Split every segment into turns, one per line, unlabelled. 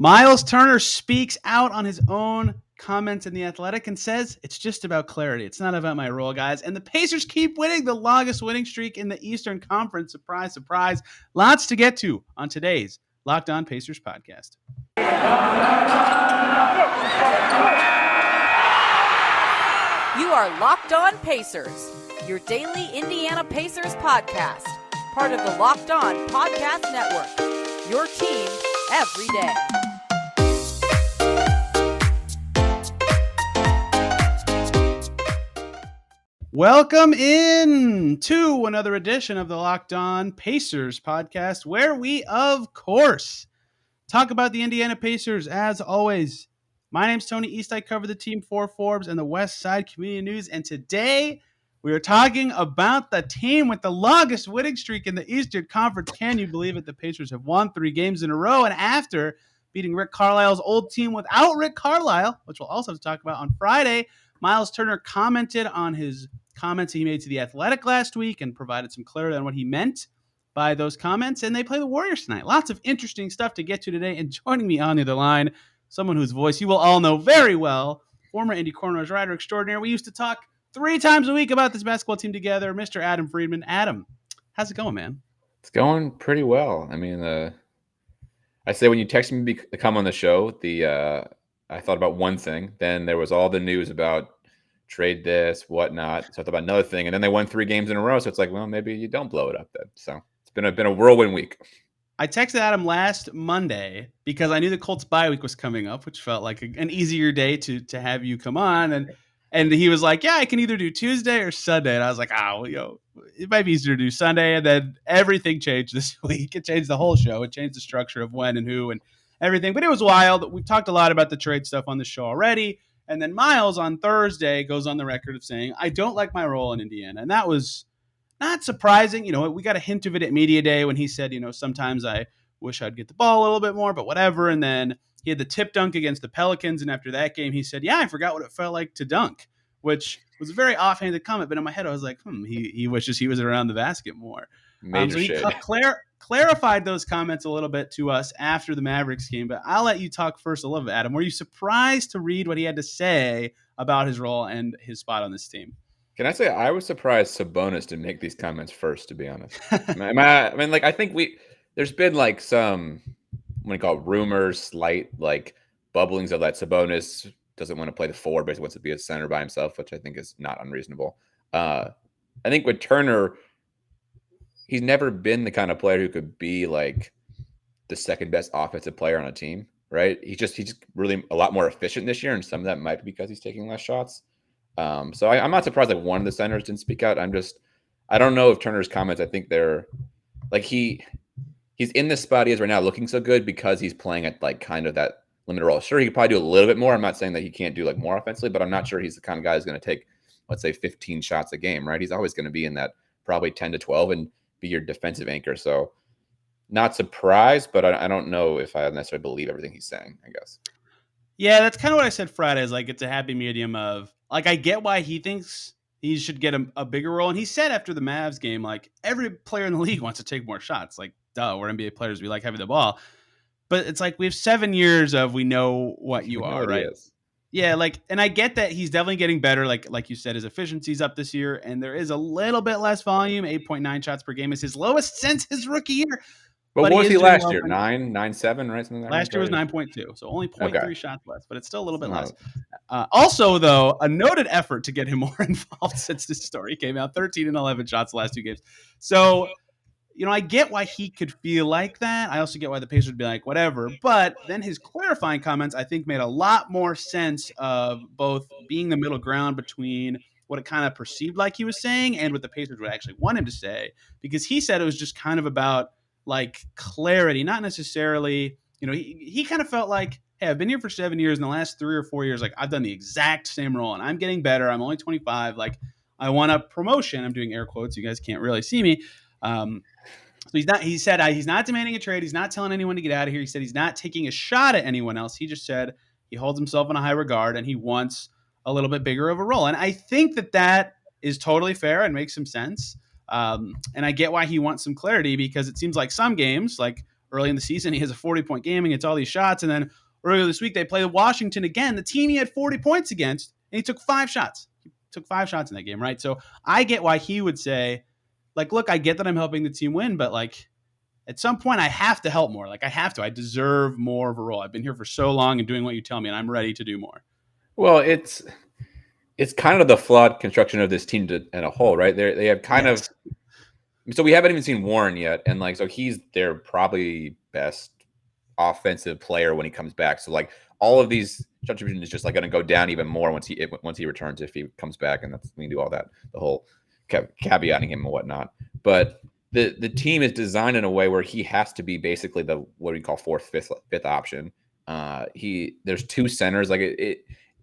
Myles Turner speaks out on his own comments in The Athletic and says it's just about clarity. It's not about my role, guys. And the Pacers keep winning the longest winning streak in the Eastern Conference. Surprise, surprise. Lots to get to on today's Locked On Pacers podcast.
You are Locked On Pacers, your daily Indiana Pacers podcast, part of the Locked On Podcast Network, your team every day.
Welcome in to another edition of the Locked On Pacers podcast, where we, of course, talk about the Indiana Pacers as always. My name's Tony East. I cover the team for Forbes and the West Side Community News. And today we are talking about the team with the longest winning streak in the Eastern Conference. Can you believe it? The Pacers have won 3 games in a row. And after beating Rick Carlisle's old team without Rick Carlisle, which we'll also have to talk about on Friday, Myles Turner commented on his comments he made to The Athletic last week and provided some clarity on what he meant by those comments. And they play the Warriors tonight. Lots of interesting stuff to get to today. And joining me on the other line, someone whose voice you will all know very well, former Indy Cornrow's writer extraordinaire. We used to talk 3 times a week about this basketball team together, Mr. Adam Friedman. Adam, how's it going, man?
It's going pretty well. I mean, I say when you texted me to come on the show, I thought about one thing. Then there was all the news about trade this, whatnot. So I thought about another thing, and then they won 3 games in a row. So it's like, well, maybe you don't blow it up then. So it's been a whirlwind week.
I texted Adam last Monday because I knew the Colts bye week was coming up, which felt like an easier day to have you come on. And he was like, yeah, I can either do Tuesday or Sunday. And I was like, it might be easier to do Sunday. And then everything changed this week. It changed the whole show. It changed the structure of when and who and everything. But it was wild. We've talked a lot about the trade stuff on the show already. And then Myles on Thursday goes on the record of saying, I don't like my role in Indiana. And that was not surprising. We got a hint of it at Media Day when he said, sometimes I wish I'd get the ball a little bit more, but whatever. And then he had the tip dunk against the Pelicans. And after that game, he said, yeah, I forgot what it felt like to dunk, which was a very offhanded comment. But in my head, I was like, he wishes he was around the basket more. So he clarified those comments a little bit to us after the Mavericks game. But I'll let you talk first a little bit, Adam. Were you surprised to read what he had to say about his role and his spot on this team?
Can I say I was surprised Sabonis didn't make these comments first, to be honest. I think there's been like some, what do you call it, rumors, slight like bubblings of that Sabonis doesn't want to play the 4, but he wants to be a center by himself, which I think is not unreasonable. I think with Turner, he's never been the kind of player who could be like the second best offensive player on a team, right? He's just really a lot more efficient this year, and some of that might be because he's taking less shots. So I'm not surprised that one of the centers didn't speak out. I don't know if Turner's comments, I think they're like he's in the spot he is right now looking so good because he's playing at like kind of that limited role. Sure, he could probably do a little bit more. I'm not saying that he can't do like more offensively, but I'm not sure he's the kind of guy who's going to take, let's say, 15 shots a game, right? He's always going to be in that probably 10 to 12 and be your defensive anchor. So not surprised, but I don't know if I necessarily believe everything he's saying, I guess.
Yeah, that's kind of what I said Friday is like it's a happy medium of like I get why he thinks he should get a bigger role. And he said after the Mavs game, like every player in the league wants to take more shots. Like, duh, we're NBA players. We like having the ball. But it's like we have 7 years of we know what you are, right? Yeah, and I get that he's definitely getting better. Like you said, his efficiency's up this year, and there is a little bit less volume. 8.9 shots per game is his lowest since his rookie year.
But what was he last year? 9.7, right? Something like that.
Last year was 9.2, so only 0.3 shots less, but it's still a little bit less. Also, though, a noted effort to get him more involved since this story came out. 13 and 11 shots the last 2 games. So, I get why he could feel like that. I also get why the Pacers would be like, whatever. But then his clarifying comments, I think, made a lot more sense of both being the middle ground between what it kind of perceived like he was saying and what the Pacers would actually want him to say. Because he said it was just kind of about like clarity, not necessarily, he kind of felt like, hey, I've been here for 7 years. In the last 3 or 4 years, like I've done the exact same role and I'm getting better. I'm only 25. Like I want a promotion. I'm doing air quotes. You guys can't really see me. So he said he's not demanding a trade. He's not telling anyone to get out of here. He said he's not taking a shot at anyone else. He just said he holds himself in a high regard and he wants a little bit bigger of a role. And I think that is totally fair and makes some sense. And I get why he wants some clarity because it seems like some games, like early in the season. He has a 40-point game and gets all these shots. And then earlier this week, they play Washington again, the team he had 40 points against, and he took 5 shots. He took 5 shots in that game, right? So I get why he would say, like, look, I get that I'm helping the team win, but like at some point I have to help more. Like I have to. I deserve more of a role. I've been here for so long and doing what you tell me, and I'm ready to do more.
Well, it's kind of the flawed construction of this team in a whole, right? They have kind of. So we haven't even seen Warren yet, and like so he's their probably best offensive player when he comes back. So like all of these contributions is just like going to go down even more once he returns, if he comes back, and that's we can do all that, the whole caveating him and whatnot. But the team is designed in a way where he has to be basically the what we call fourth, fifth option. There's 2 centers, like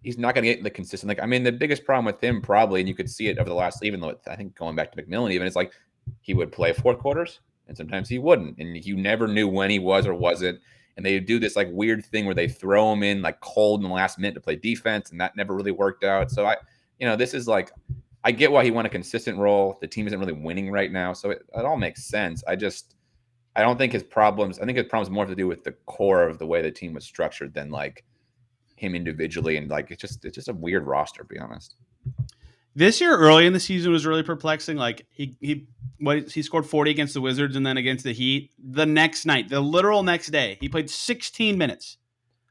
he's not going to get the consistent. Like I mean, the biggest problem with him probably, and you could see it over the last, even though I think going back to McMillan, even it's like he would play 4th quarters and sometimes he wouldn't, and you never knew when he was or wasn't. And they do this like weird thing where they throw him in like cold in the last minute to play defense, and that never really worked out. So this is like, I get why he won a consistent role. The team isn't really winning right now, so it all makes sense. I don't think his problems. I think his problems more have to do with the core of the way the team was structured than like him individually, and like it's just a weird roster, to be honest.
This year, early in the season, was really perplexing. Like he scored 40 against the Wizards, and then against the Heat the next night, the literal next day, he played 16 minutes.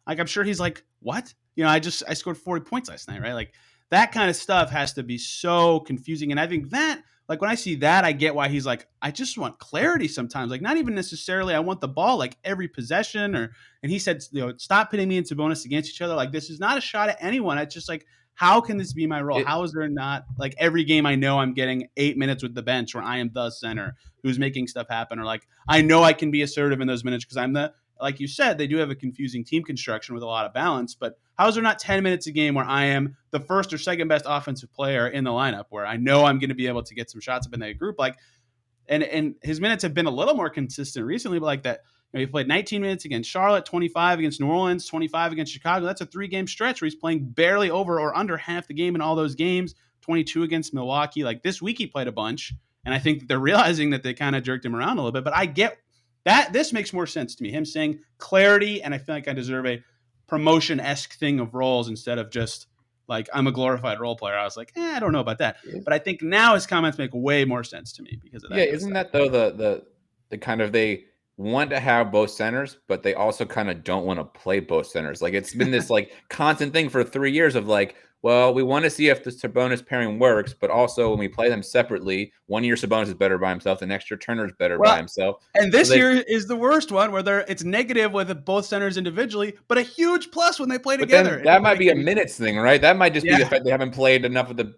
Like I'm sure he's like, what? I scored 40 points last night, right? Like that kind of stuff has to be so confusing. And I think that, like when I see that, I get why he's like, I just want clarity sometimes. Like not even necessarily I want the ball like every possession, and he said, stop pitting me and Sabonis against each other. Like this is not a shot at anyone. It's just like, how can this be my role? How is there not like every game I know I'm getting 8 minutes with the bench where I am the center who's making stuff happen, or like I know I can be assertive in those minutes because I'm like you said, they do have a confusing team construction with a lot of balance, but how is there not 10 minutes a game where I am the first or second best offensive player in the lineup, where I know I'm going to be able to get some shots up in that group? Like, and his minutes have been a little more consistent recently, but like that, he played 19 minutes against Charlotte, 25 against New Orleans, 25 against Chicago. That's a 3-game stretch where he's playing barely over or under half the game in all those games. 22 against Milwaukee. Like this week he played a bunch, and I think they're realizing that they kind of jerked him around a little bit, but I get that this makes more sense to me. Him saying clarity, and I feel like I deserve a promotion-esque thing of roles instead of just like I'm a glorified role player. I was like, I don't know about that. But I think now his comments make way more sense to me because of that.
Yeah, isn't that though the kind of, they want to have both centers, but they also kind of don't want to play both centers. Like it's been this like constant thing for 3 years of like, well, we want to see if the Sabonis pairing works, but also when we play them separately, 1 year Sabonis is better by himself, the next year Turner's better by himself.
And this year is the worst one where it's negative with both centers individually, but a huge plus when they play together.
Then that might be a minutes thing, right? That might just be the fact they haven't played enough of the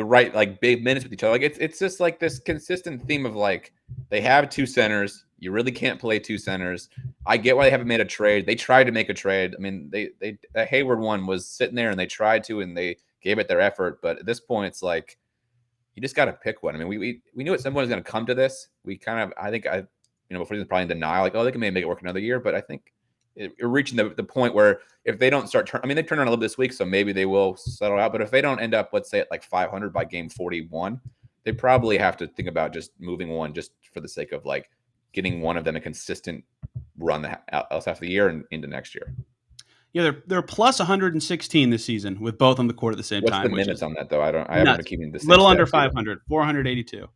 right like big minutes with each other. Like it's just like this consistent theme of like they have 2 centers. You really can't play 2 centers. I get why they haven't made a trade. They tried to make a trade. I mean, the Hayward one was sitting there and they tried to, and they gave it their effort. But at this point, it's like you just got to pick one. I mean, we knew at some point was going to come to this. We kind of, I think, before he was probably in denial, like, oh, they can maybe make it work another year. But I think you're reaching the point where if they don't start they turned around a little this week, so maybe they will settle out. But if they don't end up, let's say, at like 500 by game 41, they probably have to think about just moving one just for the sake of like getting one of them a consistent run else half of the year and into next year.
Yeah, they're plus 116 this season with both on the court at the same time.
What's the minutes on that though? I haven't been keeping this.
Little under 500, 482.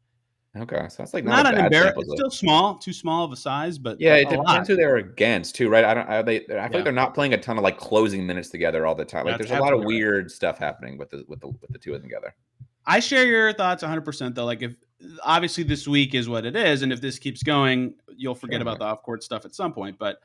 Okay, so that's like
not an embarrassment. It's still small, too small of a size, but
yeah, it depends who they're against too, right? I feel like they're not playing a ton of like closing minutes together all the time. Like there's a lot of weird stuff happening with the 2 of them together.
I share your thoughts 100% though. Like if obviously this week is what it is, and if this keeps going, you'll forget about the off-court stuff at some point. But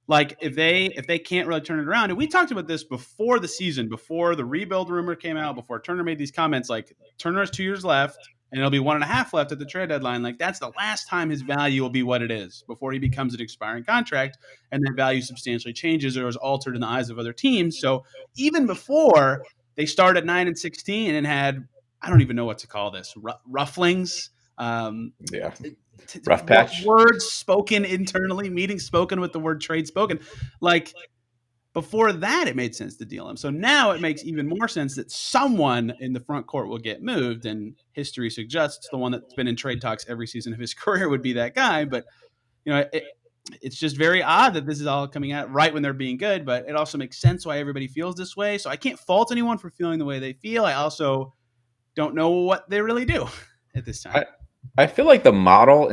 like if they can't really turn it around, and we talked about this before the season, before the rebuild rumor came out, before Turner made these comments, like Turner has 2 years left and it'll be 1.5 left at the trade deadline. Like that's the last time his value will be what it is before he becomes an expiring contract, and that value substantially changes or is altered in the eyes of other teams. So even before they started 9-16 and had, I don't even know what to call this, rufflings.
Rough patch.
Words spoken internally, meetings spoken with the word trade spoken. Like before that, it made sense to deal him. So now it makes even more sense that someone in the front court will get moved, and history suggests the one that's been in trade talks every season of his career would be that guy. But it's just very odd that this is all coming out right when they're being good, but it also makes sense why everybody feels this way. So I can't fault anyone for feeling the way they feel. I also don't know what they really do at this time.
I feel like the model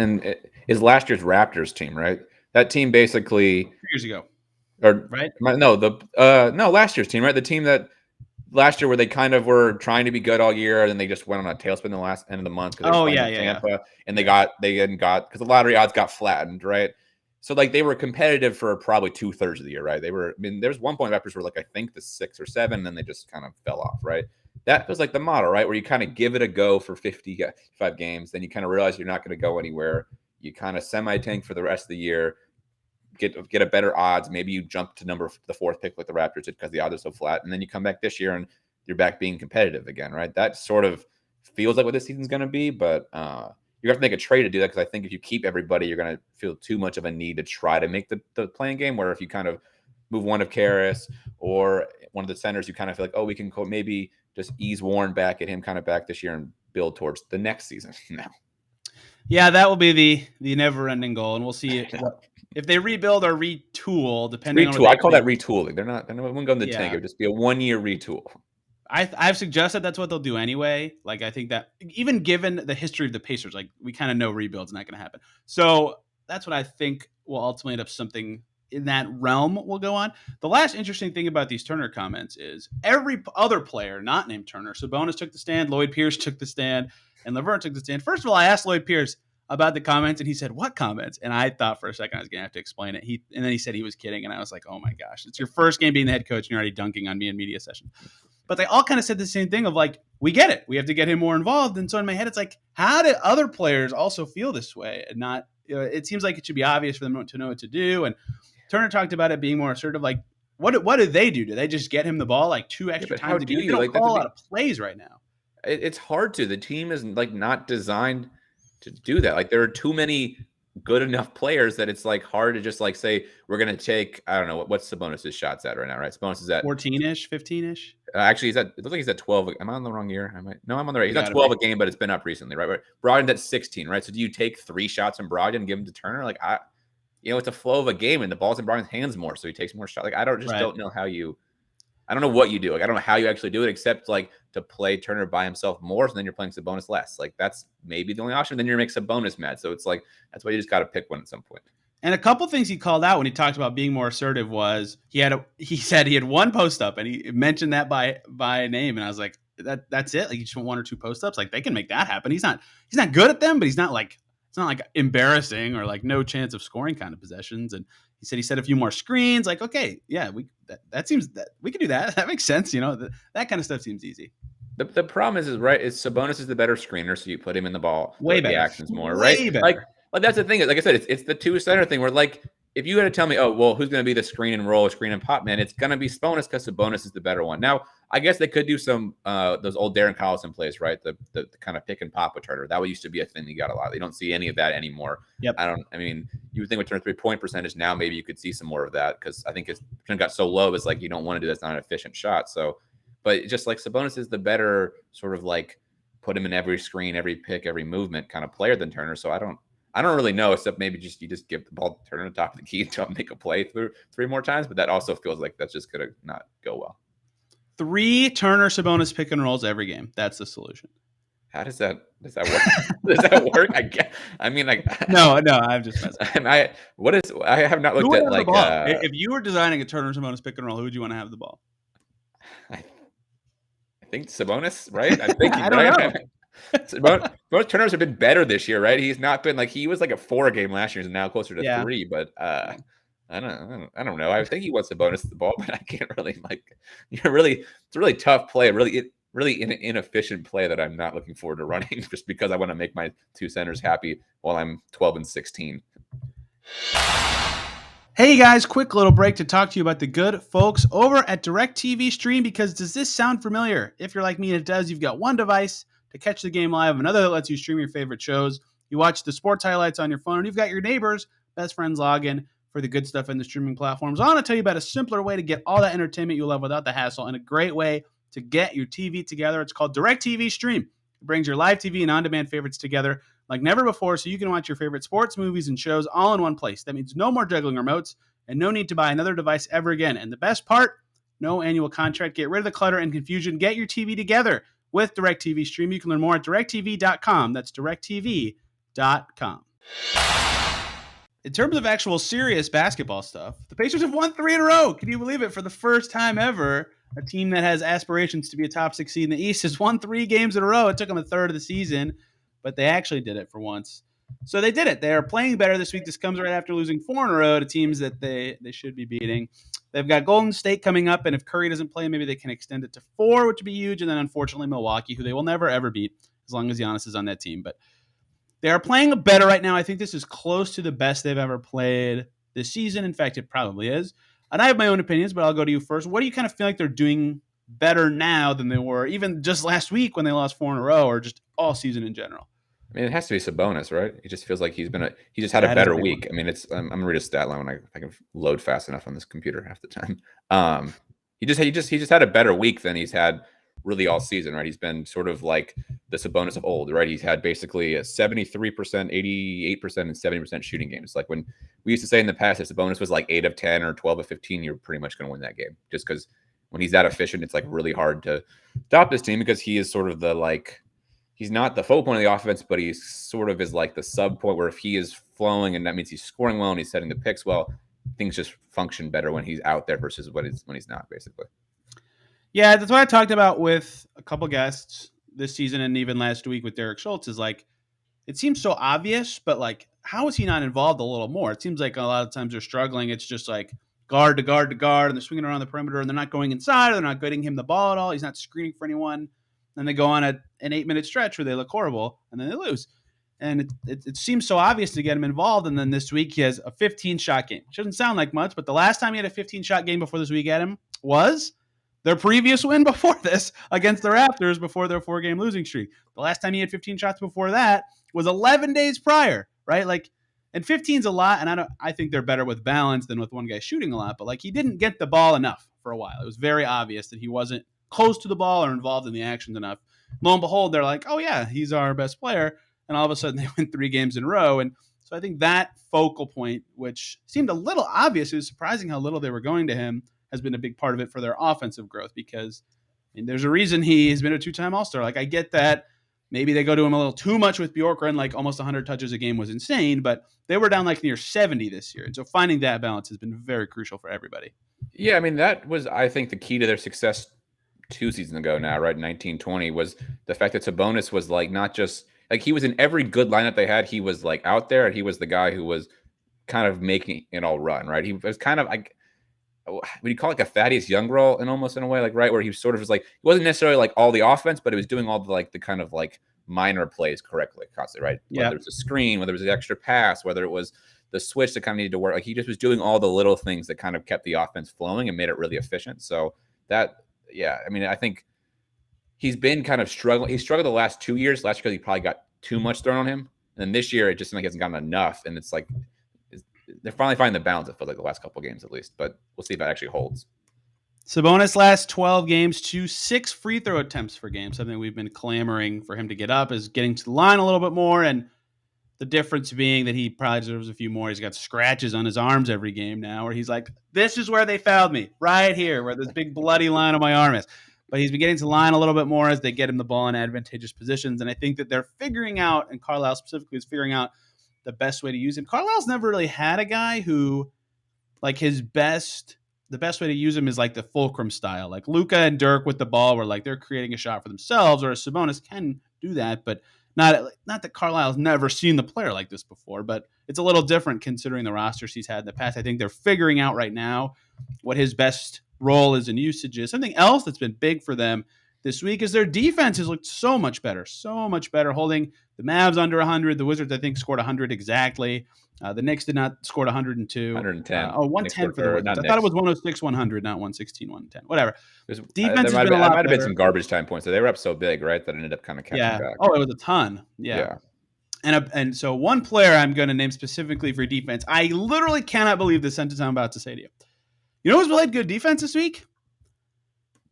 is last year's Raptors team, right? That team basically
2 years ago,
or
right?
no, last year's team, right? The team that last year where they kind of were trying to be good all year, and then they just went on a tailspin the last end of the month because they were playing Tampa, and they got because the lottery odds got flattened, right? So like they were competitive for probably 2/3 of the year, right? They were. I mean, there's one point Raptors were like I think the 6 or 7, and then they just kind of fell off, right? That was like the model, right? Where you kind of give it a go for 55 games, then you kind of realize you're not going to go anywhere. You kind of semi-tank for the rest of the year, get a better odds. Maybe you jump to the 4th pick like the Raptors did because the odds are so flat, and then you come back this year and you're back being competitive again, right? That sort of feels like what this season's going to be, but you have to make a trade to do that because I think if you keep everybody, you're going to feel too much of a need to try to make the playing game. Where if you kind of move one of Karras or one of the centers, you kind of feel like, oh, we can maybe just ease Warren back, get him kind of back this year, and build towards the next season. Now,
yeah, that will be the never-ending goal, and we'll see if they rebuild or retool, depending on what
I call that retooling. They're not wouldn't go in the tank. It would just be a 1-year retool.
I've suggested that's what they'll do anyway. Like I think that even given the history of the Pacers, like we kind of know rebuild's not going to happen. So that's what I think will ultimately end up something in that realm will go on. The last interesting thing about these Turner comments is every other player not named Turner, Sabonis took the stand, Lloyd Pierce took the stand, and Laverne took the stand. First of all, I asked Lloyd Pierce about the comments, and he said, "What comments?" And I thought for a second I was going to have to explain it. And then he said he was kidding, and I was like, "Oh my gosh, it's your first game being the head coach, and you're already dunking on me in media session." But they all kind of said the same thing of like, we get it. We have to get him more involved. And so in my head, it's like, how do other players also feel this way? And not, it seems like it should be obvious for them to know what to do. And Turner talked about it being more assertive. Like, what do they do? Do they just get him the ball like 2 extra times a game? They don't call a lot of plays right now.
It's hard to. The team is like not designed to do that. Like there are too many good enough players that it's like hard to just like say we're gonna take I don't know what's Sabonis' shots at right now, right? Sabonis is at
14-ish, 15-ish.
Actually, it looks like he's at 12. Am I on the wrong year? I'm on the right. He's at 12 a game, but it's been up recently, right? Brogdon's at 16, right? So do you take 3 shots from Brogdon and give them to Turner? Like it's a flow of a game, and the ball's in Brogdon's hands more, so he takes more shots. Like don't know how you. I don't know what you do. Like I don't know how you actually do it, except like to play Turner by himself more, so then you're playing Sabonis less. Like that's maybe the only option. Then you're gonna make Sabonis mad. So it's like that's why you just got to pick one at some point.
And a couple things he called out when he talked about being more assertive was he said he had 1 post up, and he mentioned that by name, and I was like, that's it. Like you just want 1 or 2 post ups. Like they can make that happen. He's not good at them, but he's not like it's not like embarrassing or like no chance of scoring kind of possessions. And he said a few more screens. Like okay, yeah, that seems that we can do that. That makes sense. That kind of stuff seems easy.
The problem is Sabonis is the better screener, so you put him in the ball.
Way better.
The actions more,
Way
right?
Better.
Like that's the thing. Like I said, it's the 2 center thing where like if you had to tell me, oh well, who's going to be the screen and roll, screen and pop man, it's going to be Sabonis because Sabonis is the better one. Now I guess they could do some those old Darren Collison plays, right? The kind of pick and pop with Turner. That used to be a thing you got a lot. You don't see any of that anymore.
Yep.
I mean, you would think with Turner 3-point percentage now, maybe you could see some more of that because I think his percent got so low. It's like you don't want to do that's not an efficient shot. So, but just like Sabonis is the better sort of like put him in every screen, every pick, every movement kind of player than Turner. So I don't really know, except maybe you just give the ball to Turner on top of the key until make a play through 3 more times. But that also feels like that's just gonna not go well.
3 Turner Sabonis pick and rolls every game. That's the solution.
How does that work? Does that work?
No, I'm just messing.
I have not looked at like
if you were designing a Turner Sabonis pick and roll, who would you want to have the ball?
I think Sabonis, right? I think
I don't know.
Most Turners have been better this year, right? He's not been like he was like a 4 game last year, and now closer to 3. But I don't know. I think he wants Sabonis the ball, but I can't really it's a really tough play, really inefficient play that I'm not looking forward to running just because I want to make my 2 centers happy while I'm 12 and 16.
Hey guys, quick little break to talk to you about the good folks over at DirecTV Stream, because does this sound familiar? If you're like me and it does, you've got one device to catch the game live, another that lets you stream your favorite shows. You watch the sports highlights on your phone, and you've got your neighbors, best friends login for the good stuff in the streaming platforms. I want to tell you about a simpler way to get all that entertainment you love without the hassle, and a great way to get your TV together. It's called DirecTV Stream. It brings your live TV and on-demand favorites together like never before, so you can watch your favorite sports, movies, and shows all in one place. That means no more juggling remotes and no need to buy another device ever again. And the best part, no annual contract. Get rid of the clutter and confusion. Get your TV together with DirecTV Stream. You can learn more at directtv.com. That's directtv.com. In terms of actual serious basketball stuff, the Pacers have won 3 in a row. Can you believe it? For the first time ever, a team that has aspirations to be a top 6 seed in the East has won 3 games in a row. It took them a third of the season, but they actually did it for once. So they did it. They are playing better this week. This comes right after losing 4 in a row to teams that they should be beating. They've got Golden State coming up, and if Curry doesn't play, maybe they can extend it to 4, which would be huge. And then, unfortunately, Milwaukee, who they will never, ever beat as long as Giannis is on that team. But they are playing better right now. I think this is close to the best they've ever played this season. In fact, it probably is. And I have my own opinions, but I'll go to you first. What do you kind of feel like they're doing better now than they were even just last week when they lost 4 in a row, or just all season in general?
I mean, it has to be Sabonis, right? He just feels like he just had a better week. I mean, I'm gonna read a stat line when I can load fast enough on this computer half the time. He just had a better week than he's had really all season, right? He's been sort of like the Sabonis of old, right? He's had basically a 73%, 88%, and 70% shooting games. Like when we used to say in the past, if Sabonis was like 8 of 10 or 12 of 15, you're pretty much going to win that game. Just because when he's that efficient, it's like really hard to stop this team because he is sort of the like, he's not the focal point of the offense, but he sort of is like the sub point where if he is flowing and that means he's scoring well and he's setting the picks well, things just function better when he's out there versus when he's not, basically.
Yeah, that's what I talked about with a couple guests this season and even last week with Derek Schultz is like, it seems so obvious, but like, how is he not involved a little more? It seems like a lot of times they're struggling. It's just like guard to guard to guard, and they're swinging around the perimeter, and they're not going inside, or they're not getting him the ball at all. He's not screening for anyone. And they go on an 8-minute stretch where they look horrible, and then they lose. And it seems so obvious to get him involved. And then this week he has a 15-shot game, which doesn't sound like much, but the last time he had a 15-shot game before this week at him was their previous win before this against the Raptors before their 4-game losing streak. The last time he had 15 shots before that was 11 days prior, right? Like, and 15's a lot, and I think they're better with balance than with one guy shooting a lot, but like he didn't get the ball enough for a while. It was very obvious that he wasn't close to the ball or involved in the actions enough. Lo and behold, they're like, oh yeah, he's our best player, and all of a sudden they win 3 games in a row. And so I think that focal point, which seemed a little obvious, it was surprising how little they were going to him, has been a big part of it for their offensive growth, because I mean, there's a reason he has been a 2-time All-Star. Like, I get that maybe they go to him a little too much with Bjorkgren, like almost 100 touches a game was insane, but they were down like near 70 this year. And so finding that balance has been very crucial for everybody.
Yeah, I mean, that was, I think, the key to their success 2 seasons ago now, right? 1920 was the fact that Sabonis was like not just like he was in every good lineup they had. He was like out there, and he was the guy who was kind of making it all run, right? He was kind of like, would you call it like a Thaddeus Young role in almost in a way, like, right, where he sort of was like, he wasn't necessarily like all the offense, but he was doing all the like the kind of like minor plays correctly constantly, right?
Yeah.
Whether it was a screen, whether it was an extra pass, whether it was the switch that kind of needed to work, like he just was doing all the little things that kind of kept the offense flowing and made it really efficient. So that, yeah, I mean, I think he's been kind of struggling. He struggled the last 2 years. Last year, because he probably got too much thrown on him, and then this year it just seems like he hasn't gotten enough. And it's like they're finally finding the balance. It feels like the last couple of games at least, but we'll see if that actually holds.
Sabonis last 12 games to 6 free throw attempts per game. Something we've been clamoring for him to get up is getting to the line a little bit more. And the difference being that he probably deserves a few more. He's got scratches on his arms every game now where he's like, this is where they fouled me, right here, where this big bloody line on my arm is. But he's been getting to the line a little bit more as they get him the ball in advantageous positions. And I think that they're figuring out, and Carlisle specifically is figuring out the best way to use him. Carlisle's never really had a guy who, like, the best way to use him is like the fulcrum style. Like Luka and Dirk with the ball where like they're creating a shot for themselves, or Sabonis can do that, but not that Carlisle's never seen the player like this before, but it's a little different considering the rosters he's had in the past. I think they're figuring out right now what his best role is and usage is. Something else that's been big for them this week is their defense has looked so much better, holding the Mavs under 100. The Wizards, I think, scored 100 exactly. The Knicks did not score 102.
110.
110 for the Wizards. I thought it was 106, 100, not 116, 110. Whatever.
Defense has been a lot better. There might have been some garbage time points. So they were up so big, right, that ended up kind of catching back.
Oh, it was a ton. Yeah. And so one player I'm going to name specifically for defense, I literally cannot believe the sentence I'm about to say to you. You know who's played good defense this week?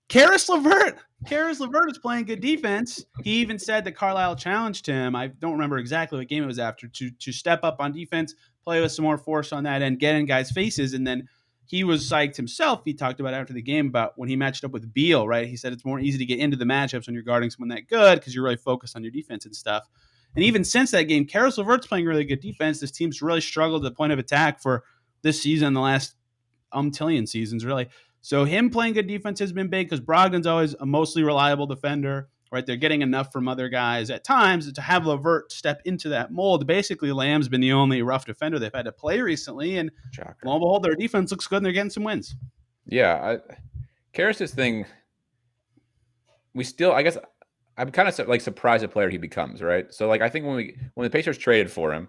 Karis LeVert is playing good defense. He even said that Carlisle challenged him. I don't remember exactly what game it was after to step up on defense, play with some more force on that end, get in guys' faces, and then he was psyched himself. He talked about after the game about when he matched up with Beal, right? He said it's more easy to get into the matchups when you're guarding someone that good because you're really focused on your defense and stuff. And even since that game, Karis LeVert's playing really good defense. This team's really struggled at the point of attack for this season, the last umptillion seasons, really. So him playing good defense has been big because Brogdon's always a mostly reliable defender, right? They're getting enough from other guys at times to have LeVert step into that mold. Basically, Lamb's been the only rough defender they've had to play recently, and lo and behold, their defense looks good and they're getting some wins.
Yeah, Karas's thing, I guess I'm kind of like surprised the player he becomes, right? So like I think when the Pacers traded for him,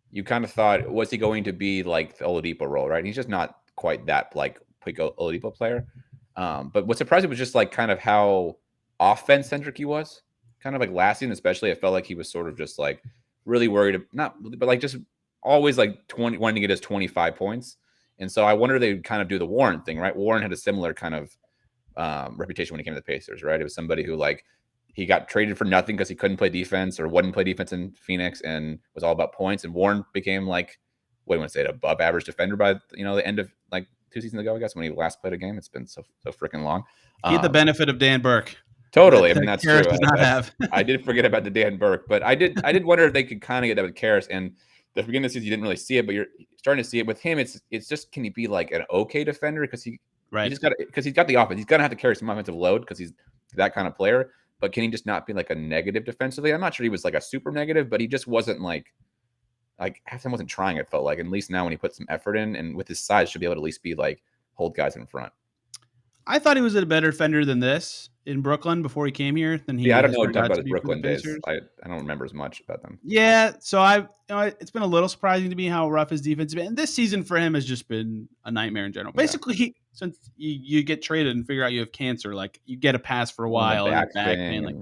you kind of thought, was he going to be like the Oladipo role, right? He's just not quite that like quick Oladipo player. But what surprised me was just like kind of how offense centric he was. Kind of like last season, especially, I felt like he was sort of just like really worried, but like just always like wanting to get his 25 points. And so I wonder if they would kind of do the Warren thing, right? Warren had a similar kind of reputation when he came to the Pacers, right? It was somebody who like he got traded for nothing because he couldn't play defense or wouldn't play defense in Phoenix and was all about points. And Warren became like, what do you want to say, an above average defender by the end of like 2 seasons ago, I guess, when he last played a game. It's been so freaking long.
He had the benefit of Dan Burke.
Totally. I mean, that's
Karras
true.
does not have.
I did forget about the Dan Burke, but I did wonder if they could kind of get that with Karras. And the beginning of the season, you didn't really see it, but you're starting to see it with him. It's just, can he be like an okay defender? Because he's got the offense. He's gonna have to carry some offensive load because he's that kind of player. But can he just not be like a negative defensively? I'm not sure he was like a super negative, but he just wasn't like half time wasn't trying. It felt like, at least now when he put some effort in and with his size, should be able to at least be like hold guys in front.
I thought he was a better defender than this in Brooklyn before he came here. Than he.
Yeah, I don't know what about his Brooklyn days. I don't remember as much about them.
Yeah, so it's been a little surprising to me how rough his defense has been. And this season for him has just been a nightmare in general. Basically, since you get traded and figure out you have cancer, like you get a pass for a while and back pain. Like,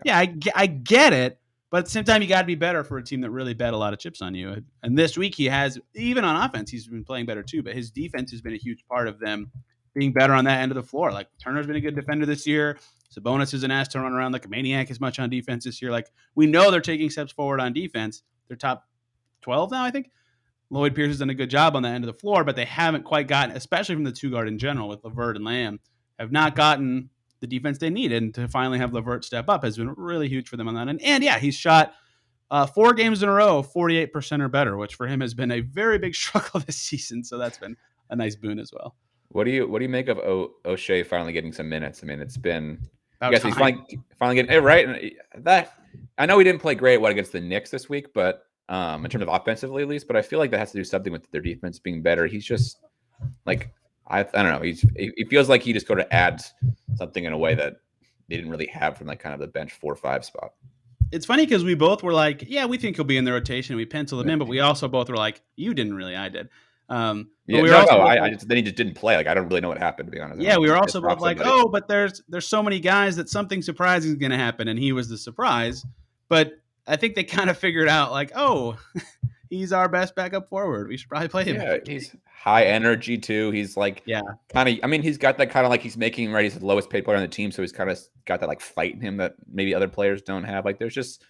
I get it, but at the same time, you got to be better for a team that really bet a lot of chips on you. And this week he has, even on offense, he's been playing better too. But his defense has been a huge part of them being better on that end of the floor. Like Turner's been a good defender this year. Sabonis isn't asked to run around like a maniac as much on defense this year. Like we know they're taking steps forward on defense. They're top 12 now, I think. Lloyd Pierce has done a good job on the end of the floor, but they haven't quite gotten, especially from the two guard in general with LeVert and Lamb, have not gotten the defense they needed. And to finally have LeVert step up has been really huge for them on that end. And yeah, he's shot 4 games in a row, 48% or better, which for him has been a very big struggle this season. So that's been a nice boon as well.
What do you make of O'Shea finally getting some minutes? I mean, it's been, I guess he's finally getting it right. And that, I know he didn't play great against the Knicks this week, but in terms of offensively at least, but I feel like that has to do something with their defense being better. He's just like, I don't know. He feels like he just go to add something in a way that they didn't really have from like kind of the bench 4-5 spot.
It's funny because we both were like, yeah, we think he'll be in the rotation. We penciled him in, but we also both were like, you didn't really. I did.
Then he just didn't play. Like I don't really know what happened, to be honest.
Yeah, we were also both like, but there's so many guys that something surprising is going to happen, and he was the surprise. But I think they kind of figured out like, he's our best backup forward. We should probably play him.
Yeah, he's high energy too. He's like, kind of. I mean, he's got that kind of like he's making right. He's the lowest paid player on the team, so he's kind of got that like fight in him that maybe other players don't have. Like there's just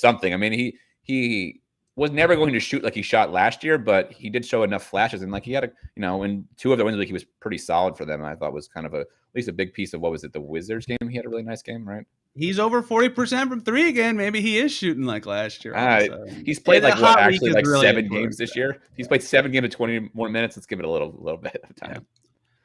something. I mean, he was never going to shoot like he shot last year, but he did show enough flashes, and like he had in 2 of the wins league, he was pretty solid for them. And I thought was kind of at least a big piece of what was it, the Wizards game? He had a really nice game, right?
He's over 40% from 3 again. Maybe he is shooting like last year.
He's played like really 7 games this year. He's played 7 games of 20 more minutes. Let's give it a little bit of time.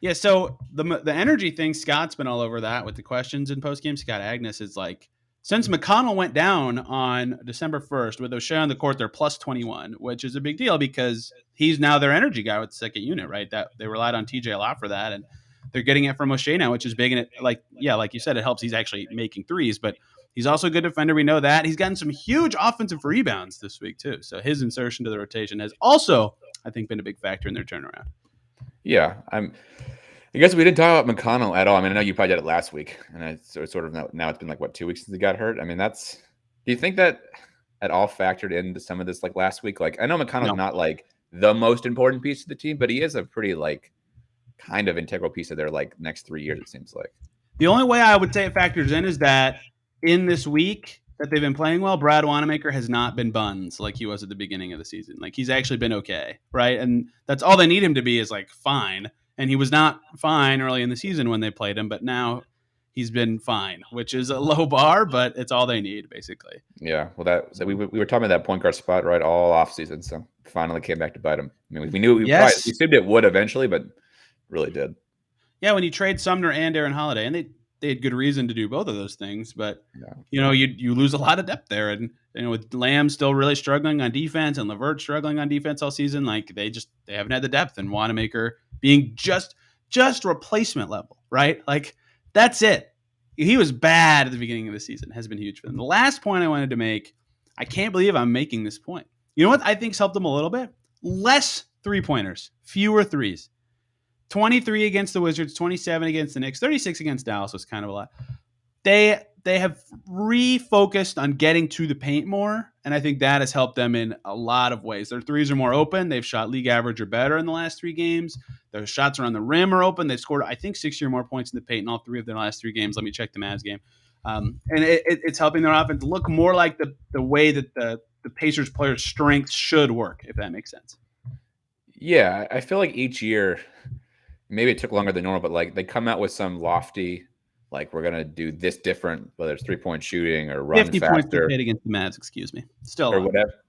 Yeah. So the energy thing, Scott's been all over that with the questions in post game. Scott Agnes is like, since McConnell went down on December 1st with O'Shea on the court, they're plus 21, which is a big deal because he's now their energy guy with the second unit, right? That they relied on TJ a lot for that, and they're getting it from O'Shea now, which is big. And it, like you said, it helps. He's actually making threes, but he's also a good defender. We know that. He's gotten some huge offensive rebounds this week too. So his insertion to the rotation has also, I think, been a big factor in their turnaround.
Yeah, I guess we didn't talk about McConnell at all. I mean, I know you probably did it last week, and it's sort of now it's been like 2 weeks since he got hurt. I mean, do you think that at all factored into some of this like last week? Like, I know McConnell's not like the most important piece of the team, but he is a pretty like kind of integral piece of their like next 3 years. It seems like.
The only way I would say it factors in is that in this week that they've been playing well, Brad Wanamaker has not been buns like he was at the beginning of the season. Like he's actually been okay, right? And that's all they need him to be is like fine. And he was not fine early in the season when they played him, but now he's been fine, which is a low bar, but it's all they need basically.
Yeah, well, we were talking about that point guard spot right all off season, so finally came back to bite him. I mean, we knew we assumed it would eventually, but really did.
Yeah, when you trade Sumner and Aaron Holiday, and they had good reason to do both of those things, but you lose a lot of depth there, and with Lamb still really struggling on defense and LeVert struggling on defense all season, like they haven't had the depth, and Wanamaker being just replacement level, right? Like that's it. He was bad at the beginning of the season, has been huge for them. The last point I wanted to make, I can't believe I'm making this point. You know what I think's helped them a little bit? Less 3-pointers, fewer threes. 23 against the Wizards, 27 against the Knicks, 36 against Dallas was kind of a lot. They have refocused on getting to the paint more, and I think that has helped them in a lot of ways. Their threes are more open. They've shot league average or better in the last 3 games. Their shots around the rim are open. They've scored, I think, 60 or more points in the paint in all 3 of their last 3 games. Let me check the Mavs game. And it's helping their offense look more like the way that the Pacers players' strengths should work, if that makes sense.
Yeah, I feel like each year, maybe it took longer than normal, but like they come out with some lofty, like we're gonna do this different, whether it's 3-point shooting or run
50
faster,
points per hit against the Mavs, excuse me, still
or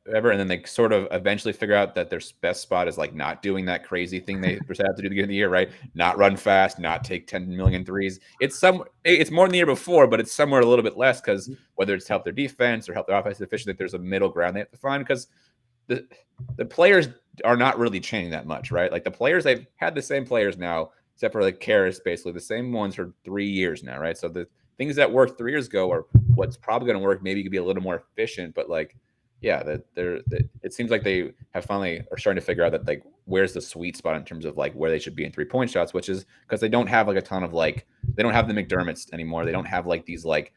whatever, and then they sort of eventually figure out that their best spot is like not doing that crazy thing they have to do at the beginning of the year, right? Not run fast, not take 10 million threes. It's more than the year before, but it's somewhere a little bit less because whether it's help their defense or help their offensive efficiency, there's a middle ground they have to find because the players are not really changing that much, right? Like the players, they've had the same players now, except for like Karras, basically the same ones for 3 years now, right? So the things that worked 3 years ago are what's probably going to work. Maybe you could be a little more efficient, but like, yeah, it seems like they have finally are starting to figure out that like where's the sweet spot in terms of like where they should be in 3-point shots, which is because they don't have like a ton of like they don't have the McDermotts anymore. They don't have like these like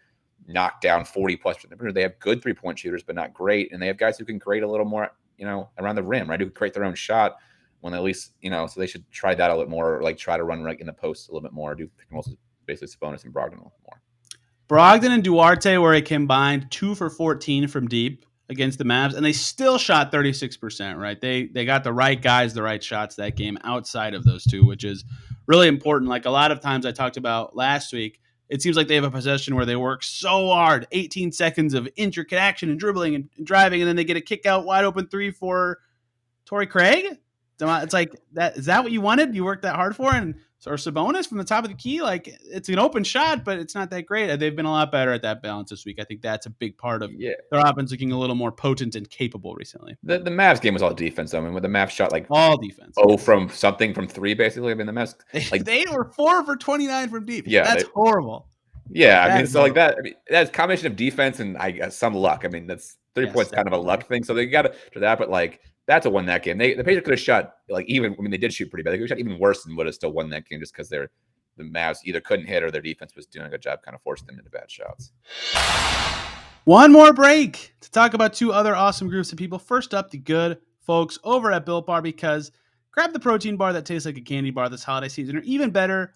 knock down 40+. They have good 3-point shooters, but not great, and they have guys who can create a little more, around the rim, right? Who can create their own shot when at least, so they should try that a little more, or like try to run like in the post a little bit more, do pick and rolls, basically Sabonis and Brogdon a little more.
Brogdon and Duarte were a combined 2 for 14 from deep against the Mavs, and they still shot 36%, right? They got the right guys, the right shots that game outside of those two, which is really important. Like a lot of times I talked about last week, it seems like they have a possession where they work so hard, 18 seconds of intricate action and dribbling and driving, and then they get a kick out wide open 3 for Torrey Craig. It's like that. Is that what you wanted? You worked that hard for? And or Sabonis from the top of the key, like it's an open shot, but it's not that great. They've been a lot better at that balance this week. I think that's a big part of their offense looking a little more potent and capable recently.
The Mavs game was all defense. I mean, with the Mavs shot like
all defense.
From 3 basically. I mean, the Mavs like
they were 4 for 29 from deep.
Yeah,
that's horrible.
Yeah, I mean, so like that. I mean, that's a combination of defense and I guess some luck. I mean, that's 3 points, kind of a luck thing. So they got to do that, but like. That's a won that game. The Pacers could have shot like even. I mean, they did shoot pretty bad. They could have shot even worse and would have still won that game just because the Mavs either couldn't hit or their defense was doing a good job, kind of forcing them into bad shots.
One more break to talk about 2 other awesome groups of people. First up, the good folks over at Built Bar, because grab the protein bar that tastes like a candy bar this holiday season, or even better,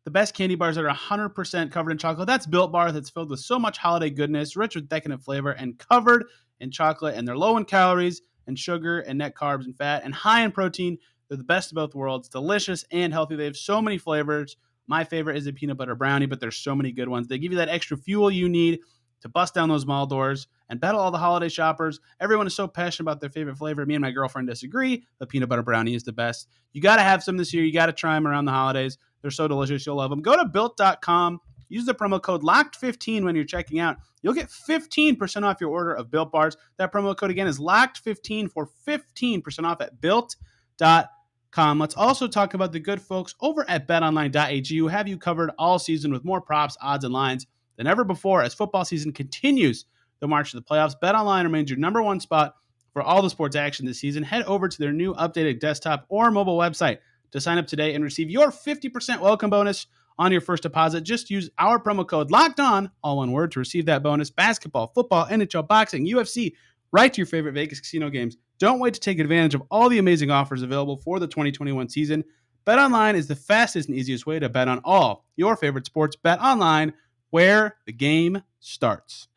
the best candy bars that are 100% covered in chocolate. That's Built Bar, that's filled with so much holiday goodness, rich with decadent flavor, and covered in chocolate, and they're low in calories and sugar and net carbs and fat and high in protein. They're the best of both worlds, delicious and healthy. They have so many flavors. My favorite is a peanut butter brownie, but there's so many good ones. They give you that extra fuel you need to bust down those mall doors and battle all the holiday shoppers. Everyone is so passionate about their favorite flavor. Me and my girlfriend disagree, but peanut butter brownie is the best. You got to have some this year. You got to try them around the holidays. They're so delicious. You'll love them. Go to Built.com. Use the promo code LOCKED15 when you're checking out. You'll get 15% off your order of Built Bars. That promo code again is LOCKED15 for 15% off at Built.com. Let's also talk about the good folks over at BetOnline.ag who have you covered all season with more props, odds, and lines than ever before as football season continues the march to the playoffs. BetOnline remains your number one spot for all the sports action this season. Head over to their new updated desktop or mobile website to sign up today and receive your 50% welcome bonus on your first deposit. Just use our promo code LOCKEDON, all one word, to receive that bonus. Basketball, football, NHL, boxing, UFC, right to your favorite Vegas casino games. Don't wait to take advantage of all the amazing offers available for the 2021 season. BetOnline is the fastest and easiest way to bet on all your favorite sports. BetOnline, where the game starts.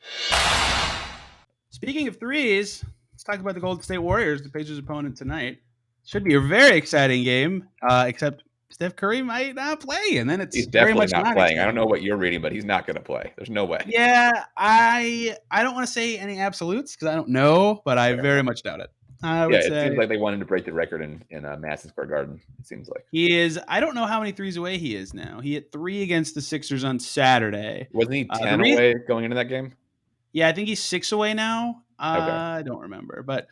Speaking of threes, let's talk about the Golden State Warriors, the Pacers' opponent tonight. Should be a very exciting game, except Steph Curry might not play, and then it's
He's
very
definitely
much
not
not
playing. I don't
exciting.
know what you're reading, but he's not going to play. There's no way.
Yeah, I don't want to say any absolutes because I don't know, but I very much doubt it. I would
It
say
seems like they wanted to break the record in Madison Square Garden. It seems like
he is. I don't know how many threes away he is now. He hit 3 against the Sixers on Saturday.
wasn't he 10 away going into that game?
Yeah, I think he's 6 away now.
Okay.
I don't remember, but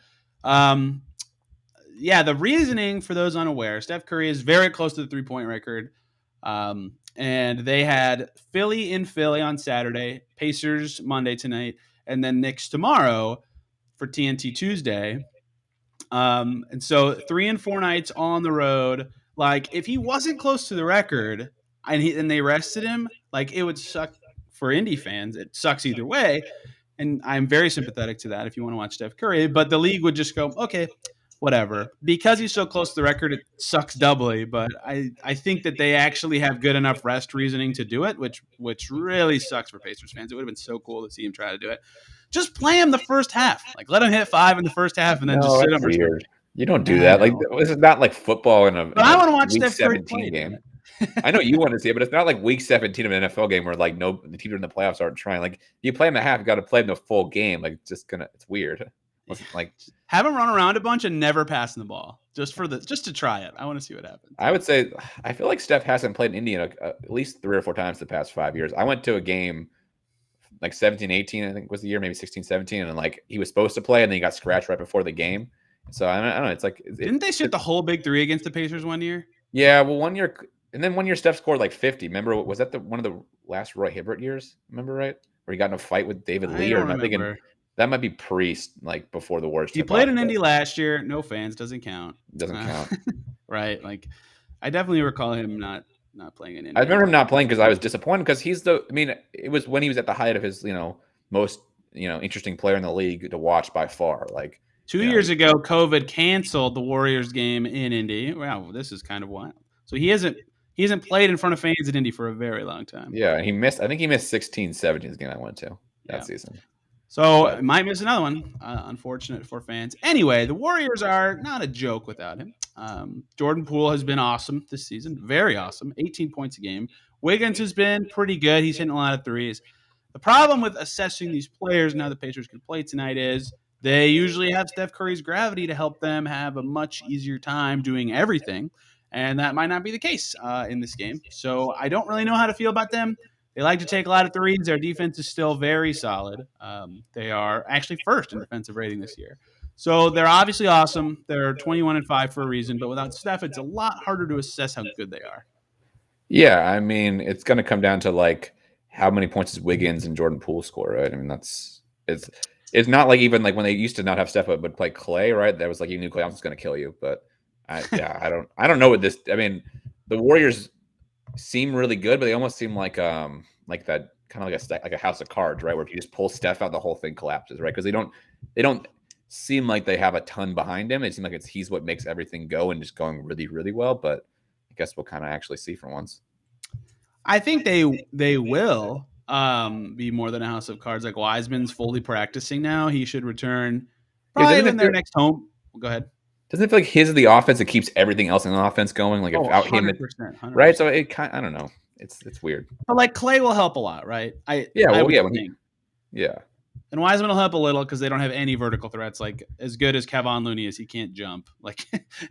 yeah, the reasoning for those unaware, Steph Curry is very close to the 3-point record. And they had Philly in Philly on Saturday, Pacers Monday tonight, and then Knicks tomorrow for TNT Tuesday. And so 3 and 4 nights on the road. Like if he wasn't close to the record and they rested him, like it would suck for Indy fans. It sucks either way. And I'm very sympathetic to that if you want to watch Steph Curry, but the league would just go, okay, whatever. Because he's so close to the record, it sucks doubly. But I think that they actually have good enough rest reasoning to do it, which really sucks for Pacers fans. It would have been so cool to see him try to do it. Just play him the first half. Like let him hit 5 in the first half and then just sit him.
Weird. You don't do that. Like this is not like football in a,
but I want to watch
week
Steph Curry
17 game. I know you want to see it, but it's not like week 17 of an NFL game where like the teams in the playoffs aren't trying. Like you play him a half, you got to play him the full game. Like it's weird. Like
have him run around a bunch and never passing the ball just to try it. I want to see what happens.
I would say I feel like Steph hasn't played in Indy at least 3 or 4 times the past 5 years. I went to a game like 17, 18, I think was the year, maybe 16, 17, and like he was supposed to play and then he got scratched right before the game. So I don't know. It's like
didn't they shoot the whole big 3 against the Pacers one year?
Yeah, well, 1 year, and then 1 year Steph scored like 50. Remember, was that one of the last Roy Hibbert years? Remember, right? Where he got in a fight with David Lee, or am I thinking that might be Priest, like before the Warriors.
He played in Indy last year. No fans, doesn't count.
Doesn't count,
right? Like, I definitely recall him not playing in Indy.
I remember him not playing because I was disappointed because it was when he was at the height of his, most interesting player in the league to watch by far. Like
2 years ago, COVID canceled the Warriors game in Indy. Wow, this is kind of wild. So he hasn't played in front of fans in Indy for a very long time.
Yeah, and I think he missed 16, 17 game I went to that season.
So might miss another one. Unfortunate for fans. Anyway, the Warriors are not a joke without him. Jordan Poole has been awesome this season. Very awesome. 18 points a game. Wiggins has been pretty good. He's hitting a lot of threes. The problem with assessing these players now the Pacers can play tonight is they usually have Steph Curry's gravity to help them have a much easier time doing everything. And that might not be the case in this game. So I don't really know how to feel about them. They like to take a lot of threes. Their defense is still very solid. They are actually first in defensive rating this year. So they're obviously awesome. They're 21-5 for a reason. But without Steph, it's a lot harder to assess how good they are.
Yeah, I mean, it's going to come down to like how many points does Wiggins and Jordan Poole score, right? I mean, it's not like even like when they used to not have Steph but play Clay, right? That was like you knew Clay was going to kill you. But I don't know what this. I mean, the Warriors seem really good, but they almost seem like that kind of like a house of cards, right? Where if you just pull Steph out, the whole thing collapses, right? Because they don't seem like they have a ton behind him. It seems like he's what makes everything go and just going really, really well. But I guess we'll kind of actually see for once.
I think they will be more than a house of cards. Like Wiseman's fully practicing now. He should return probably in their next home. Go ahead.
Doesn't it feel like his is the offense that keeps everything else in the offense going? Like without
100%,
him,
100%.
right? So I don't know. It's weird.
But like Clay will help a lot, right?
Yeah.
And Wiseman will help a little because they don't have any vertical threats. Like as good as Kevon Looney is, he can't jump. Like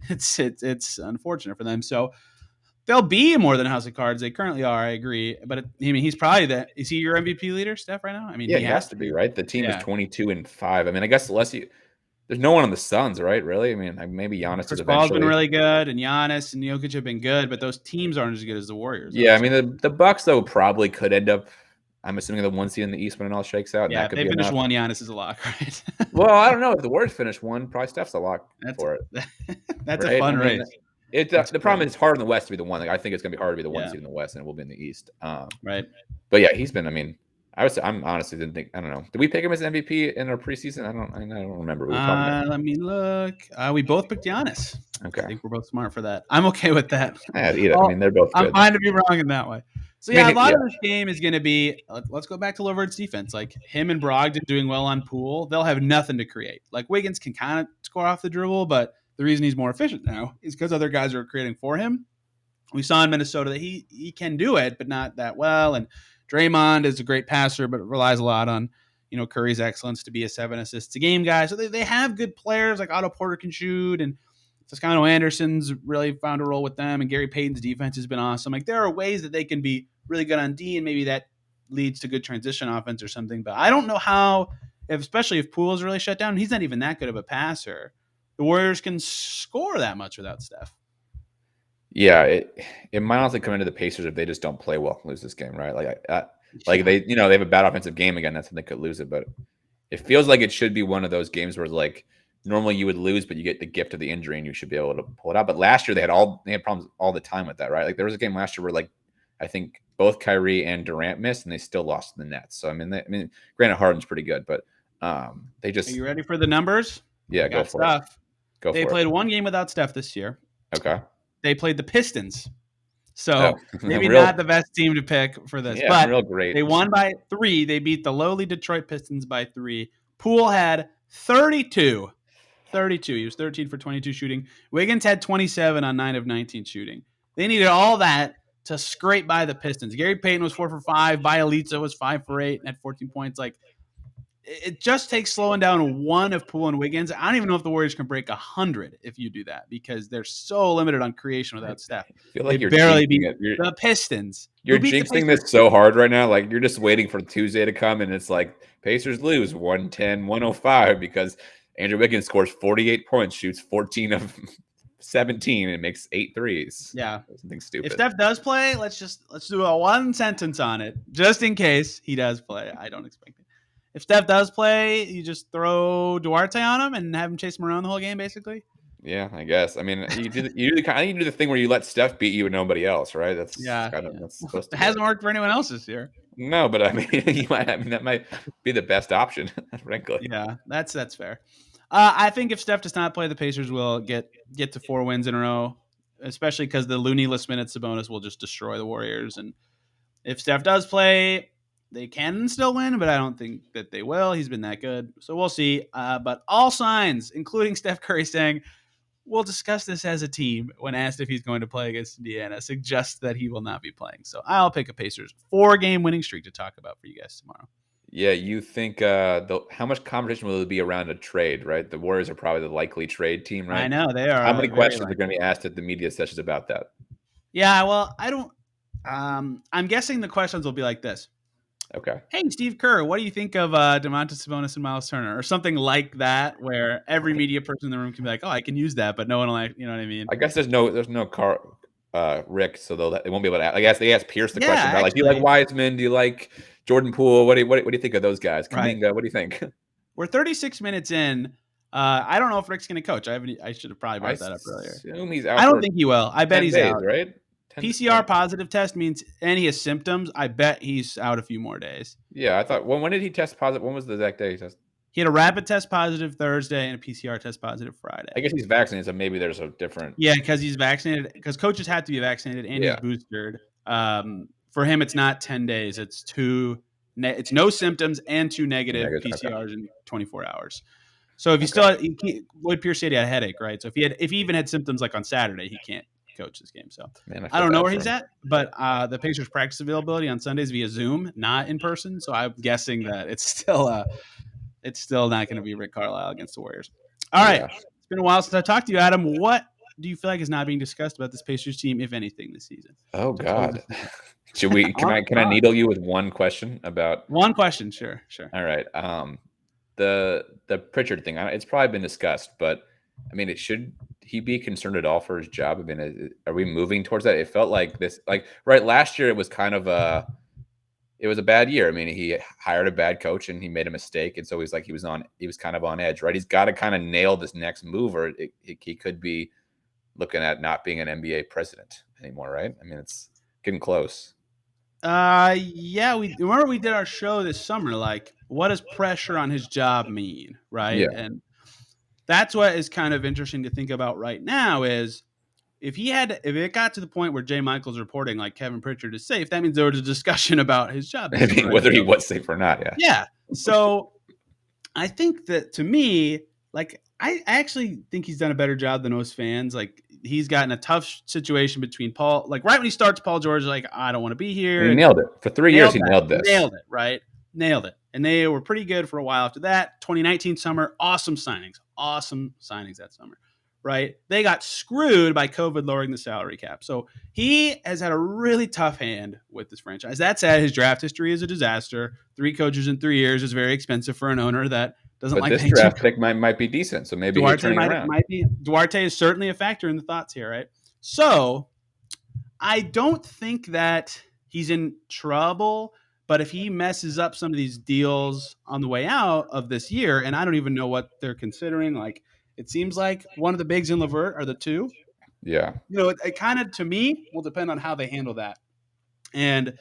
it's unfortunate for them. So they'll be more than a house of cards. They currently are. I agree. But he's probably is he your MVP leader, Steph, right now? I mean,
he has to be, right? The team is 22-5. I mean, I guess there's no one on the Suns, right? Really? I mean, maybe Giannis
Chris Paul's been really good, and Giannis and Jokic have been good, but those teams aren't as good as the Warriors.
Yeah, I mean, the Bucks though probably could end up. I'm assuming the 1 seed in the East when it all shakes out.
Yeah,
that could
if they finish
enough.
1, Giannis is a lock, right?
Well, I don't know if the Warriors finish 1. Probably Steph's a lock for it.
That's right? A fun race.
The problem is it's hard in the West to be the one. Like I think it's going to be hard to be the 1 seed in the West, and it will be in the East.
Right.
But yeah, he's been. I mean, I'm honestly didn't think. I don't know. Did we pick him as MVP in our preseason? I don't remember. We were talking about.
Let me look. We both picked Giannis. I
Okay.
think we're both smart for that. I'm okay with that.
Yeah, either. I
Well,
mean, they're both
I'm
good.
fine to be wrong in that way. So
I
yeah, a
mean,
lot
yeah.
of this game is going to be. Let's go back to Lovert's defense. Like him and Brogdon doing well on Poole, they'll have nothing to create. Like Wiggins can kind of score off the dribble, but the reason he's more efficient now is because other guys are creating for him. We saw in Minnesota that he can do it, but not that well. And Draymond is a great passer, but relies a lot on Curry's excellence to be a 7 assists a game guy. So they have good players like Otto Porter can shoot, and Toscano Anderson's really found a role with them, and Gary Payton's defense has been awesome. Like there are ways that they can be really good on D, and maybe that leads to good transition offense or something. But I don't know how, especially if Poole is really shut down, he's not even that good of a passer. The Warriors can score that much without Steph.
Yeah, it might honestly come into the Pacers if they just don't play well and lose this game, right? Like they have a bad offensive game again. That's when they could lose it. But it feels like it should be one of those games where like normally you would lose, but you get the gift of the injury and you should be able to pull it out. But last year they had problems all the time with that, right? Like there was a game last year where like I think both Kyrie and Durant missed and they still lost to the Nets. So I mean, granted Harden's pretty good, but they just.
Are you ready for the numbers?
Yeah, go for it.
They played one game without Steph this year.
Okay.
They played the Pistons. So maybe not the best team to pick for this.
Yeah,
but
real great.
They won by 3. They beat the lowly Detroit Pistons by 3. Poole had 32. He was 13 for 22 shooting. Wiggins had 27 on 9 of 19 shooting. They needed all that to scrape by the Pistons. Gary Payton was 4 for 5. Bielitsa was 5 for 8 and had 14 points. Like, it just takes slowing down one of Poole and Wiggins. I don't even know if the Warriors can break 100 if you do that because they're so limited on creation without Steph.
I feel like
they barely beat the Pistons.
You're jinxing this so hard right now. Like you're just waiting for Tuesday to come, and it's like Pacers lose 110-105 because Andrew Wiggins scores 48 points, shoots 14 of 17, and makes 8 threes.
Yeah,
something stupid.
If Steph does play, let's do a one sentence on it, just in case he does play. I don't expect it. If Steph does play, you just throw Duarte on him and have him chase him around the whole game, basically.
Yeah, I guess. I mean, you do the thing where you let Steph beat you and nobody else, right? That's supposed to.
It hasn't worked for anyone else this year.
No, but I mean, that might be the best option, frankly.
Yeah, that's fair. I think if Steph does not play, the Pacers will get to 4 wins in a row, especially because the looney-less minutes Sabonis will just destroy the Warriors. And if Steph does play, they can still win, but I don't think that they will. He's been that good. So we'll see. But all signs, including Steph Curry saying, we'll discuss this as a team when asked if he's going to play against Indiana, suggest that he will not be playing. So I'll pick a Pacers 4-game winning streak to talk about for you guys tomorrow.
Yeah, you think how much competition will there be around a trade, right? The Warriors are probably the likely trade team, right?
I know they are.
How many questions are going to be asked at the media sessions about that?
Yeah, well, I don't. I'm guessing the questions will be like this.
Okay.
Hey, Steve Kerr, what do you think of Domantas Sabonis and Myles Turner, or something like that, where every media person in the room can be like, "Oh, I can use that," but no one will, you know what I mean?
I guess there's no Rick, so they won't be able to. I guess they ask Pierce the question about, like, do you like Wiseman? Do you like Jordan Poole? What do you think of those guys? Kuminga, what do you think?
We're 36 minutes in. I don't know if Rick's going to coach. I should have probably brought that up earlier.
Assume he's out.
I don't think he will. I bet he's out.
Right?
PCR positive test means any of his symptoms. I bet he's out a few more days.
Yeah, I thought. When did he test positive? When was the exact day he tested?
He had a rapid test positive Thursday and a PCR test positive Friday.
I guess he's vaccinated, so maybe there's a different.
Yeah, because he's vaccinated. Because coaches have to be vaccinated and he's boosted. For him, it's not 10 days. It's 2. It's no symptoms and 2 negative PCRs in 24 hours. So if you still, Lloyd Pierce said he had a headache, right? So if he even had symptoms like on Saturday, he can't coach this game. So I don't know where he's at, but the Pacers practice availability on Sundays via Zoom, not in person. So I'm guessing that it's still not going to be Rick Carlisle against the Warriors. All right. It's been a while since I talked to you, Adam. What do you feel like is not being discussed about this Pacers team, if anything, this season?
Oh, God. Should we? Can I needle you with one question about
one question? Sure.
All right. The Pritchard thing. It's probably been discussed, but I mean, should he be concerned at all for his job? I mean, are we moving towards that? It felt like this, right last year. It was kind of a bad year. I mean, he hired a bad coach and he made a mistake, and so he was kind of on edge, right? He's got to kind of nail this next move, or he could be looking at not being an NBA president anymore, right? I mean, it's getting close.
Yeah, we remember we did our show this summer. Like, what does pressure on his job mean, right?
Yeah.
And that's what is kind of interesting to think about right now. Is if it got to the point where Jay Michaels reporting like Kevin Pritchard is safe, that means there was a discussion about his job
I
this summer,
mean,
right?
whether he
So,
was safe or not. Yeah.
yeah. So I think that to me, like, I actually think he's done a better job than most fans. Like, he's gotten a tough situation between Paul. Like, right when he starts, Paul George is like, I don't want to be
And
here.
he
And
nailed it. For 3 years,
nailed
he
that.
nailed this.
Nailed it, right? Nailed it. And they were pretty good for a while after that. 2019 summer, awesome signings. Awesome signings that summer, right? They got screwed by COVID lowering the salary cap. So he has had a really tough hand with this franchise. That said, his draft history is a disaster. 3 coaches in 3 years is very expensive for an owner that doesn't
But
like
this
paying too.
draft pick might be decent. So maybe he's
Duarte
turning around.
might be. Duarte is certainly a factor in the thoughts here, right? So I don't think that he's in trouble, but if he messes up some of these deals on the way out of this year, and I don't even know what they're considering, like it seems like one of the bigs in Levert are the two.
Yeah.
It kind of to me will depend on how they handle that and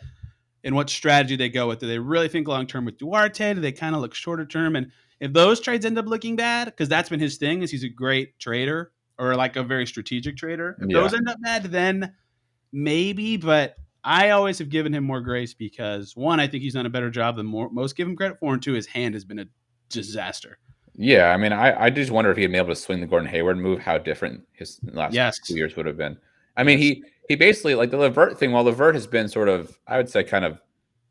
what strategy they go with. Do they really think long term with Duarte? Do they kind of look shorter term? And if those trades end up looking bad, because that's been his thing, is he's a great trader or like a very strategic trader. If
Yeah.
those end up bad, then maybe, but I always have given him more grace because one, I think he's done a better job than most give him credit for, and two, his hand has been a disaster.
Yeah. I mean, I just wonder if he'd be able to swing the Gordon Hayward move, how different his last
Yes.
2 years would have been. I mean, he basically, like the Levert thing, while Levert has been sort of, I would say, kind of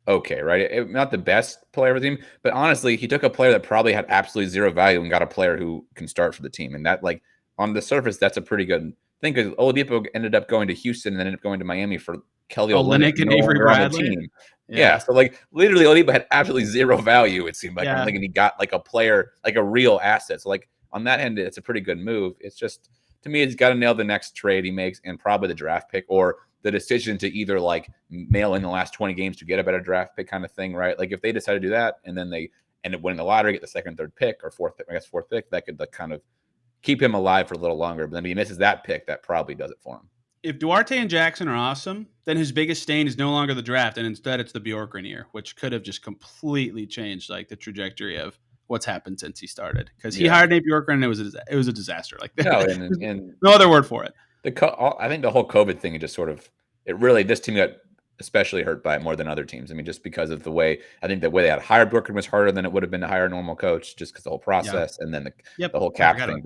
okay, right? Not the best player for the team, but honestly, he took a player that probably had absolutely zero value and got a player who can start for the team. And that, like, on the surface, that's a pretty good thing because Oladipo ended up going to Houston and then ended up going to Miami for Kelly Olynyk
and
no
Avery
longer on the
Bradley.
team. Yeah. So, like, literally, Oladipo had absolutely zero value, it seemed like.
Yeah.
I don't think he got, like, a player, like a real asset. So, like, on that end, it's a pretty good move. It's just, to me, he's got to nail the next trade he makes and probably the draft pick or the decision to either like mail in the last 20 games to get a better draft pick kind of thing, right? Like if they decide to do that and then they end up winning the lottery, get the second, third pick or fourth pick, that could like kind of keep him alive for a little longer. But then if he misses that pick, that probably does it for him.
If Duarte and Jackson are awesome, then his biggest stain is no longer the draft, and instead it's the Bjorkgren year, which could have just completely changed like the trajectory of what's happened since he started. Because he hired Nate Bjorkgren, and it was a disaster. Like
no, and
no other word for it.
I think the whole COVID thing, it just sort of, this team got especially hurt by it more than other teams. I mean, just because of the way they had hired Bjorkgren was harder than it would have been to hire a normal coach, just because the whole process and then the whole cap thing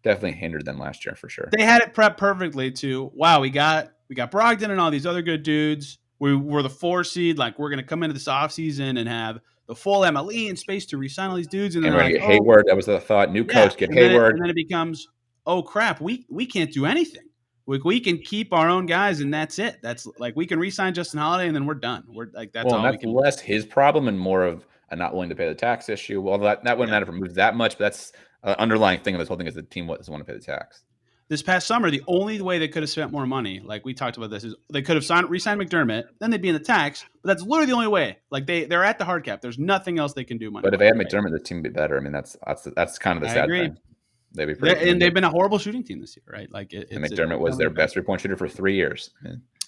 definitely hindered them last year for sure.
They had it prepped perfectly to, wow, we got Brogdon and all these other good dudes. We were the 4 seed. Like, we're going to come into this offseason and have the full MLE and space to re-sign all these dudes. And then
we're going to get Hayward. That was the thought. New coach, get Hayward.
And then it becomes, oh, crap, we can't do anything. We can keep our own guys, and that's it. That's like we can re-sign Justin Holiday, and then we're done. We're like that's all.
That's less his problem and more of a not willing to pay the tax issue. Well, that wouldn't matter if it moves that much, but that's an underlying thing of this whole thing is the team doesn't want to pay the tax.
This past summer, the only way they could have spent more money, like we talked about this, is they could have re-signed McDermott, then they'd be in the tax. But that's literally the only way. Like they're at the hard cap. There's nothing else they can do.
But if they had McDermott, the team would be better. I mean, that's kind of the sad thing.
They'd be pretty and they've been a horrible shooting team this year, right? Like
and McDermott was their best 3-point shooter for 3 years.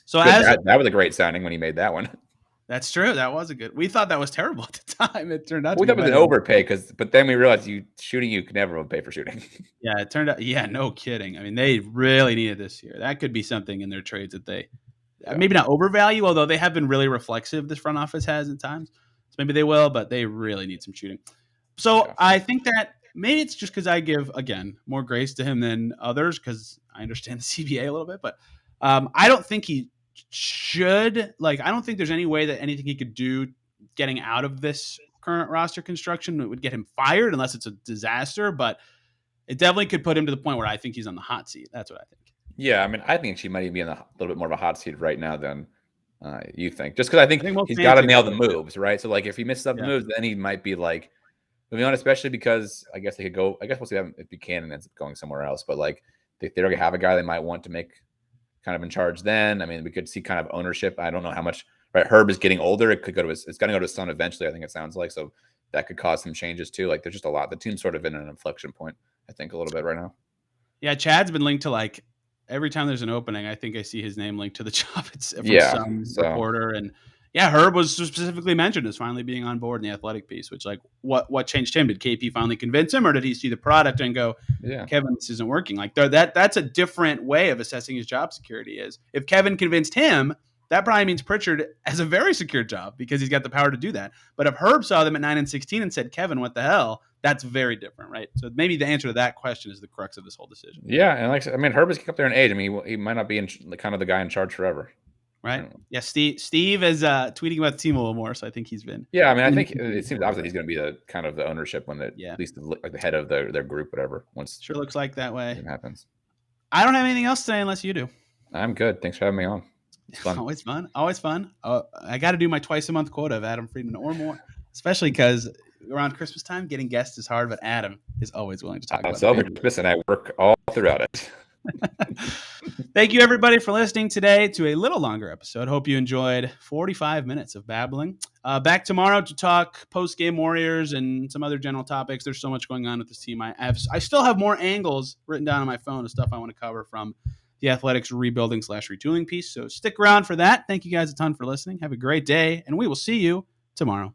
So
that was a great signing when he made that one.
That's true. That was a good. We thought that was terrible at the time. It turned out.
We thought it was an overpay but then we realized you could never overpay for shooting.
Yeah, it turned out. Yeah, no kidding. I mean, they really needed this year. That could be something in their trades that they maybe not overvalue, although they have been really reflexive. This front office has at times, so maybe they will, but they really need some shooting. So I think that maybe it's just because I give again more grace to him than others because I understand the CBA a little bit, but I don't think he should I don't think there's any way that anything he could do getting out of this current roster construction would get him fired unless it's a disaster, but it definitely could put him to the point where I think he's on the hot seat. That's what I think.
Yeah, I mean, I think she might even be in a little bit more of a hot seat right now than you think. Just because I think he's got to nail the moves, right? So, like, if he misses up the moves, then he might be like, to be honest, especially because I guess they could go. I guess we'll see if Buchanan ends up going somewhere else. But like, if they already have a guy they might want to make kind of in charge, then I mean, we could see kind of ownership. I don't know how much. Right, Herb is getting older. It could go to it's got to go to his son eventually. I think it sounds like so that could cause some changes too. Like, there's just a lot. The team's sort of in an inflection point, I think, a little bit right now.
Yeah, Chad's been linked to like every time there's an opening, I think I see his name linked to the job. It's from
Yeah.
some
So
reporter. And yeah, Herb was specifically mentioned as finally being on board in the Athletic piece, which like what changed him? Did KP finally convince him, or did he see the product and go,
yeah.
Kevin, this isn't working? Like that's a different way of assessing his job security. Is if Kevin convinced him, that probably means Pritchard has a very secure job because he's got the power to do that. But if Herb saw them at 9-16 and said, Kevin, what the hell? That's very different, right? So maybe the answer to that question is the crux of this whole decision.
Yeah, and like I mean, Herb is up there in age. I mean, he might not be kind of the guy in charge forever.
Right? Yeah, Steve is tweeting about the team a little more, so I think he's been.
Yeah, I mean, I think it seems obviously he's going to be the kind of the ownership when
Yeah.
at least like the head of their group, whatever. Once
Sure looks like that way.
it happens.
I don't have anything else today unless you do.
I'm good. Thanks for having me on. It's fun.
Always fun. Always fun. I got to do my twice a month quota of Adam Friedman or more, especially because around Christmas time, getting guests is hard, but Adam is always willing to talk about
celebrate Christmas, and I work all throughout it.
Thank you, everybody, for listening today to a little longer episode. Hope you enjoyed 45 minutes of babbling. Back tomorrow to talk post-game Warriors and some other general topics. There's so much going on with this team. I still have more angles written down on my phone of stuff I want to cover from the Athletics rebuilding/retooling piece. So stick around for that. Thank you guys a ton for listening. Have a great day, and we will see you tomorrow.